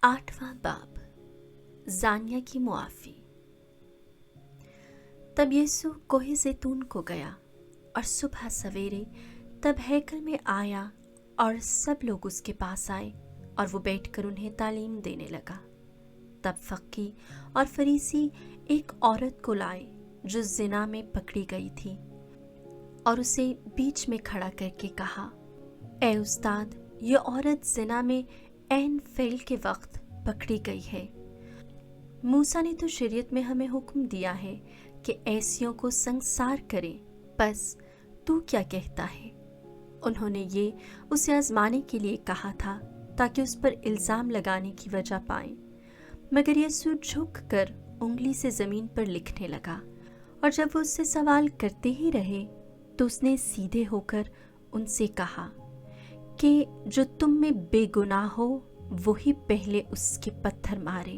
8वां बाब, जानिया की मुआफ़ी। तब यीशु कोहे ज़ैतून को गया और सुबह सवेरे तब हैकल में आया और सब लोग उसके पास आए और वो बैठकर उन्हें तालीम देने लगा। तब फक्की और फरीसी एक औरत को लाए जो ज़िना में पकड़ी गई थी और उसे बीच में खड़ा करके कहा, ए उस्ताद, ये औरत ज़िना में ऐन फ़ेल के वक्त पकड़ी गई है। मूसा ने तो शरीयत में हमें हुक्म दिया है कि ऐसियों को संसार करें, बस तू क्या कहता है? उन्होंने ये उसे आजमाने के लिए कहा था ताकि उस पर इल्ज़ाम लगाने की वजह पाएं। मगर यीशु झुक कर उंगली से ज़मीन पर लिखने लगा और जब वो उससे सवाल करते ही रहे तो उसने सीधे होकर उनसे कहा कि जो तुम में बेगुनाह हो वही पहले उसके पत्थर मारे।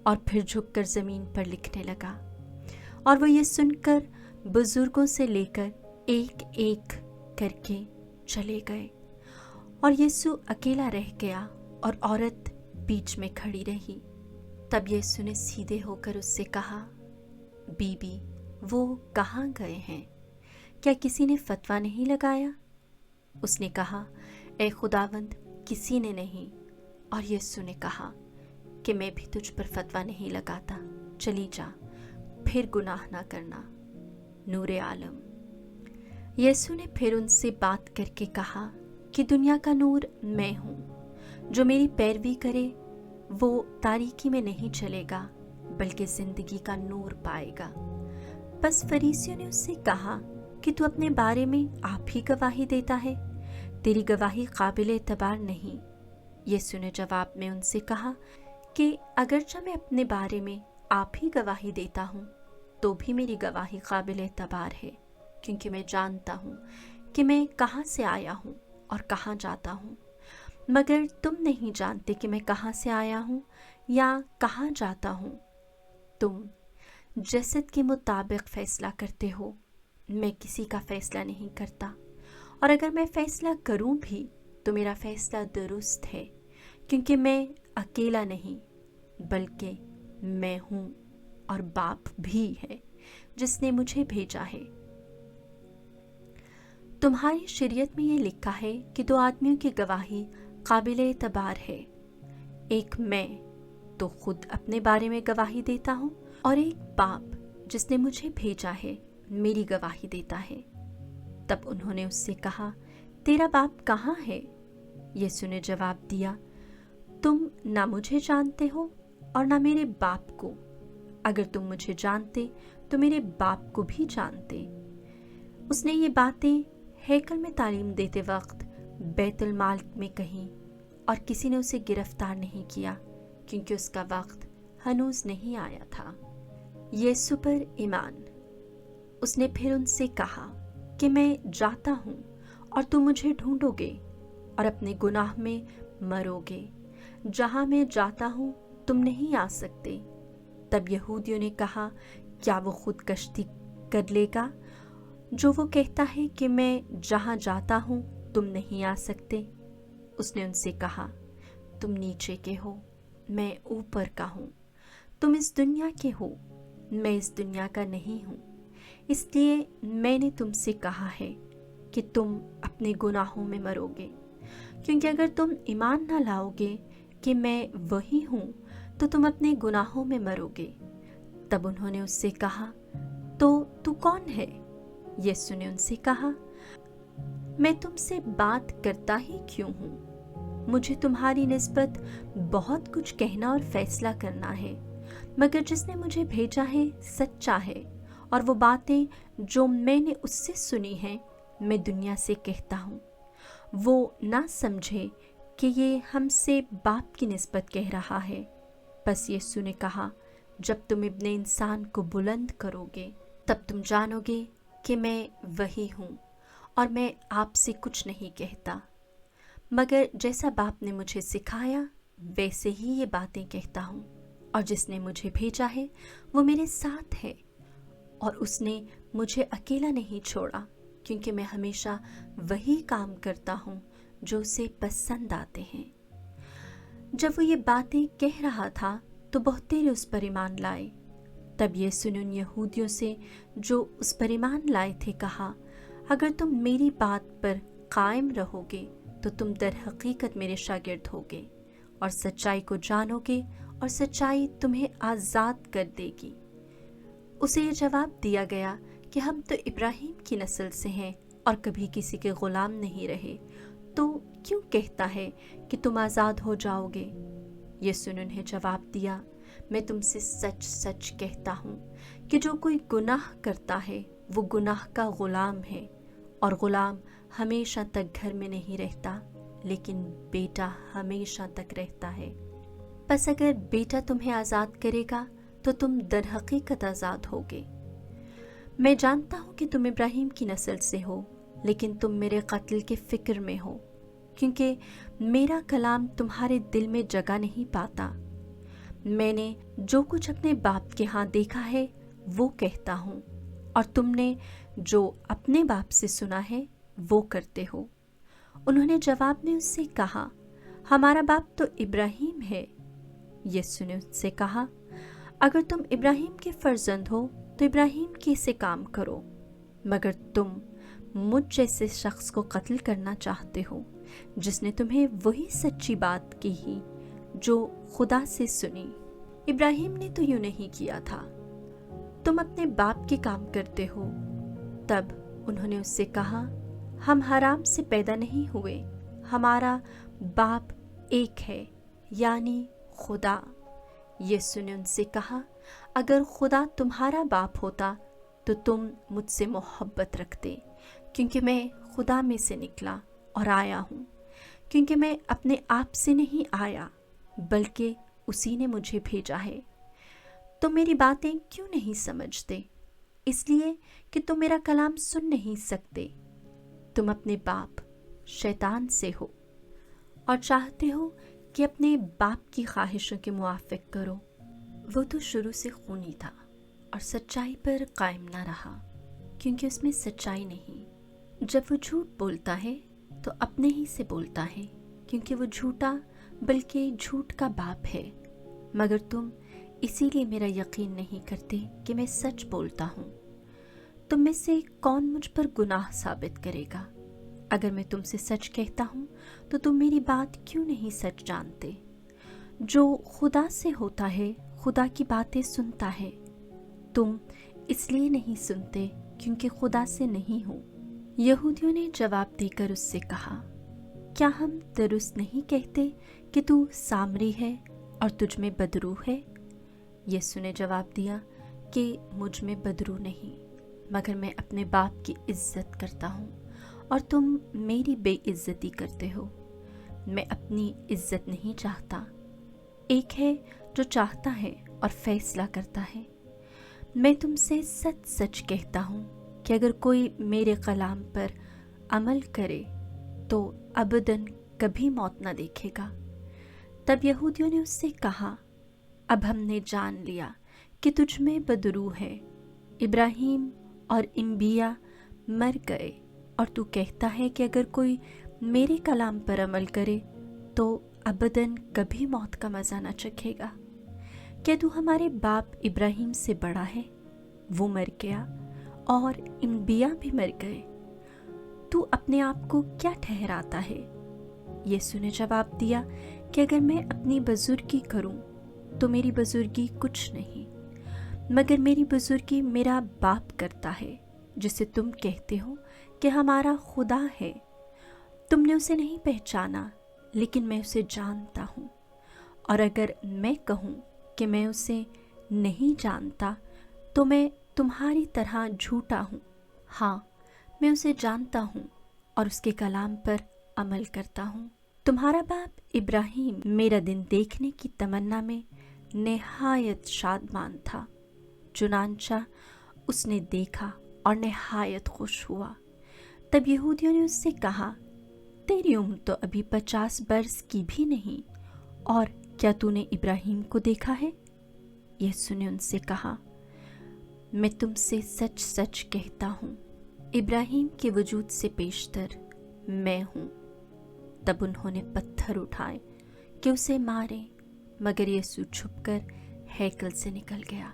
और फिर झुककर ज़मीन पर लिखने लगा। और वो ये सुनकर बुजुर्गों से लेकर एक एक करके चले गए और यीशु अकेला रह गया और औरत बीच में खड़ी रही। तब यीशु ने सीधे होकर उससे कहा, बीबी, वो कहाँ गए हैं? क्या किसी ने फतवा नहीं लगाया? उसने कहा, ए खुदावंद, किसी ने नहीं। और यीशु ने कहा कि मैं भी तुझ पर फतवा नहीं लगाता, चली जा, फिर गुनाह ना करना। नूरे आलम। यीशु ने फिर उनसे बात करके कहा कि दुनिया का नूर मैं हूँ। जो मेरी पैरवी करे वो तारीकी में नहीं चलेगा बल्कि जिंदगी का नूर पाएगा। बस फरीसियों ने उससे कहा कि तू अपने बारे में आप ही गवाही देता है, तेरी गवाही काबिल एतबार नहीं। यीशु ने जवाब में उनसे कहा कि अगरचे मैं अपने बारे में आप ही गवाही देता हूँ तो भी मेरी गवाही काबिल एतबार है, क्योंकि मैं जानता हूँ कि मैं कहाँ से आया हूँ और कहाँ जाता हूँ। मगर तुम नहीं जानते कि मैं कहाँ से आया हूँ या कहाँ जाता हूँ। तुम जसद के मुताबिक फ़ैसला करते हो, मैं किसी का फ़ैसला नहीं करता, और अगर मैं फ़ैसला करूँ भी तो मेरा फ़ैसला दुरुस्त है, क्योंकि मैं अकेला नहीं बल्कि मैं हूँ और बाप भी है जिसने मुझे भेजा है। तुम्हारी शरीयत में ये लिखा है कि 2 आदमियों की गवाही काबिल एतबार है। एक मैं तो खुद अपने बारे में गवाही देता हूँ और एक बाप जिसने मुझे भेजा है मेरी गवाही देता है। तब उन्होंने उससे कहा, तेरा बाप कहाँ है? यीशु ने जवाब दिया, तुम ना मुझे जानते हो और ना मेरे बाप को। अगर तुम मुझे जानते तो मेरे बाप को भी जानते। उसने ये बातें हैकल में तालीम देते वक्त बैतुल माल में कहीं और किसी ने उसे गिरफ्तार नहीं किया, क्योंकि उसका वक्त हनूज नहीं आया था। यीशु पर ईमान। उसने फिर उनसे कहा कि मैं जाता हूँ और तुम मुझे ढूंढोगे और अपने गुनाह में मरोगे। जहाँ मैं जाता हूँ तुम नहीं आ सकते। तब यहूदियों ने कहा, क्या वो खुद कश्ती कर लेगा जो वो कहता है कि मैं जहाँ जाता हूँ तुम नहीं आ सकते? उसने उनसे कहा, तुम नीचे के हो, मैं ऊपर का हूँ। तुम इस दुनिया के हो, मैं इस दुनिया का नहीं हूँ। इसलिए मैंने तुमसे कहा है कि तुम अपने गुनाहों में मरोगे, क्योंकि अगर तुम ईमान ना लाओगे कि मैं वही हूँ तो तुम अपने गुनाहों में मरोगे। तब उन्होंने उससे कहा, तो तू कौन है? यीशु ने उनसे कहा, मैं तुमसे बात करता ही क्यों हूँ? मुझे तुम्हारी निस्बत बहुत कुछ कहना और फैसला करना है, मगर जिसने मुझे भेजा है सच्चा है, और वो बातें जो मैंने उससे सुनी हैं मैं दुनिया से कहता हूँ। वो ना समझे कि ये हमसे बाप की निस्बत कह रहा है। बस यीशु ने कहा, जब तुम इब्ने इंसान को बुलंद करोगे तब तुम जानोगे कि मैं वही हूँ और मैं आपसे कुछ नहीं कहता, मगर जैसा बाप ने मुझे सिखाया वैसे ही ये बातें कहता हूँ। और जिसने मुझे भेजा है वो मेरे साथ है, और उसने मुझे अकेला नहीं छोड़ा, क्योंकि मैं हमेशा वही काम करता हूँ जो उसे पसंद आते हैं। जब वो ये बातें कह रहा था तो बहुतेरे उस पर ईमान लाए। तब यीशु ने उन यहूदियों से जो उस पर ईमान लाए थे कहा, अगर तुम मेरी बात पर कायम रहोगे तो तुम दर हकीकत मेरे शागिर्द होगे और सच्चाई को जानोगे और सच्चाई तुम्हें आज़ाद कर देगी। उसे ये जवाब दिया गया कि हम तो इब्राहिम की नस्ल से हैं और कभी किसी के गुलाम नहीं रहे, तो क्यों कहता है कि तुम आज़ाद हो जाओगे? यीशु ने उन्हें जवाब दिया, मैं तुमसे सच सच कहता हूँ कि जो कोई गुनाह करता है वो गुनाह का गुलाम है, और गुलाम हमेशा तक घर में नहीं रहता, लेकिन बेटा हमेशा तक रहता है। बस अगर बेटा तुम्हें आज़ाद करेगा तो तुम दर हकीकत आज़ाद होगे। मैं जानता हूँ कि तुम इब्राहिम की नस्ल से हो, लेकिन तुम मेरे कत्ल के फिक्र में हो, क्योंकि मेरा कलाम तुम्हारे दिल में जगह नहीं पाता। मैंने जो कुछ अपने बाप के यहाँ देखा है वो कहता हूँ, और तुमने जो अपने बाप से सुना है वो करते हो। उन्होंने जवाब में उससे कहा, हमारा बाप तो इब्राहिम है। यीशु ने उससे कहा, अगर तुम इब्राहिम के फर्जंद हो तो इब्राहिम के से काम करो, मगर तुम मुझ जैसे शख्स को कत्ल करना चाहते हो जिसने तुम्हें वही सच्ची बात की ही जो खुदा से सुनी। इब्राहिम ने तो यूं नहीं किया था, तुम अपने बाप के काम करते हो। तब उन्होंने उससे कहा, हम हराम से पैदा नहीं हुए, हमारा बाप एक है, यानी खुदा। यीशु ने उनसे कहा, अगर खुदा तुम्हारा बाप होता तो तुम मुझसे मोहब्बत रखते, क्योंकि मैं खुदा में से निकला और आया हूँ, क्योंकि मैं अपने आप से नहीं आया बल्कि उसी ने मुझे भेजा है। तुम मेरी बातें क्यों नहीं समझते? इसलिए कि तुम मेरा कलाम सुन नहीं सकते। तुम अपने बाप शैतान से हो और चाहते हो कि अपने बाप की ख्वाहिशों के मुआफिक करो। वो तो शुरू से खूनी था और सच्चाई पर कायम ना रहा, क्योंकि उसमें सच्चाई नहीं। जब वो झूठ बोलता है तो अपने ही से बोलता है, क्योंकि वो झूठा बल्कि झूठ का बाप है। मगर तुम इसीलिए मेरा यकीन नहीं करते कि मैं सच बोलता हूँ। तुम में से कौन मुझ पर गुनाह साबित करेगा? अगर मैं तुमसे सच कहता हूँ तो तुम मेरी बात क्यों नहीं सच जानते? जो खुदा से होता है खुदा की बातें सुनता है। तुम इसलिए नहीं सुनते क्योंकि खुदा से नहीं हो। यहूदियों ने जवाब देकर उससे कहा, क्या हम दुरुस्त नहीं कहते कि तू सामरी है और तुझ में बदरू है? यीशु ने जवाब दिया कि मुझ में बदरू नहीं, मगर मैं अपने बाप की इज्जत करता हूँ और तुम मेरी बेइज्जती करते हो। मैं अपनी इज्जत नहीं चाहता, एक है जो चाहता है और फैसला करता है। मैं तुमसे सच सच कहता हूँ कि अगर कोई मेरे कलाम पर अमल करे तो अबदन कभी मौत न देखेगा। तब यहूदियों ने उससे कहा, अब हमने जान लिया कि तुझ में बदरू है। इब्राहिम और इंबिया मर गए और तू कहता है कि अगर कोई मेरे कलाम पर अमल करे तो अबदन कभी मौत का मज़ा न चखेगा। क्या तू हमारे बाप इब्राहिम से बड़ा है? वो मर गया और इंबिया भी मर गए, तू अपने आप को क्या ठहराता है? यीशु ने जवाब दिया कि अगर मैं अपनी बुजुर्गी करूं तो मेरी बुजुर्गी कुछ नहीं, मगर मेरी बुजुर्गी मेरा बाप करता है, जिसे तुम कहते हो कि हमारा खुदा है। तुमने उसे नहीं पहचाना, लेकिन मैं उसे जानता हूँ। और अगर मैं कहूँ कि मैं उसे नहीं जानता तो मैं तुम्हारी तरह झूठा हूँ। हाँ, मैं उसे जानता हूँ और उसके कलाम पर अमल करता हूँ। तुम्हारा बाप इब्राहिम मेरा दिन देखने की तमन्ना में निहायत शादमान था, चुनांचा उसने देखा और निहायत खुश हुआ। तब यहूदियों ने उससे कहा, तेरी उम्र तो अभी 50 बरस की भी नहीं, और क्या तूने इब्राहिम को देखा है? यीशु ने उनसे कहा, मैं तुमसे सच सच कहता हूँ, इब्राहिम के वजूद से पेशतर मैं हूँ। तब उन्होंने पत्थर उठाए کہ اسے ماریں، مگر یسوع چھپ کر ہیکل سے نکل گیا۔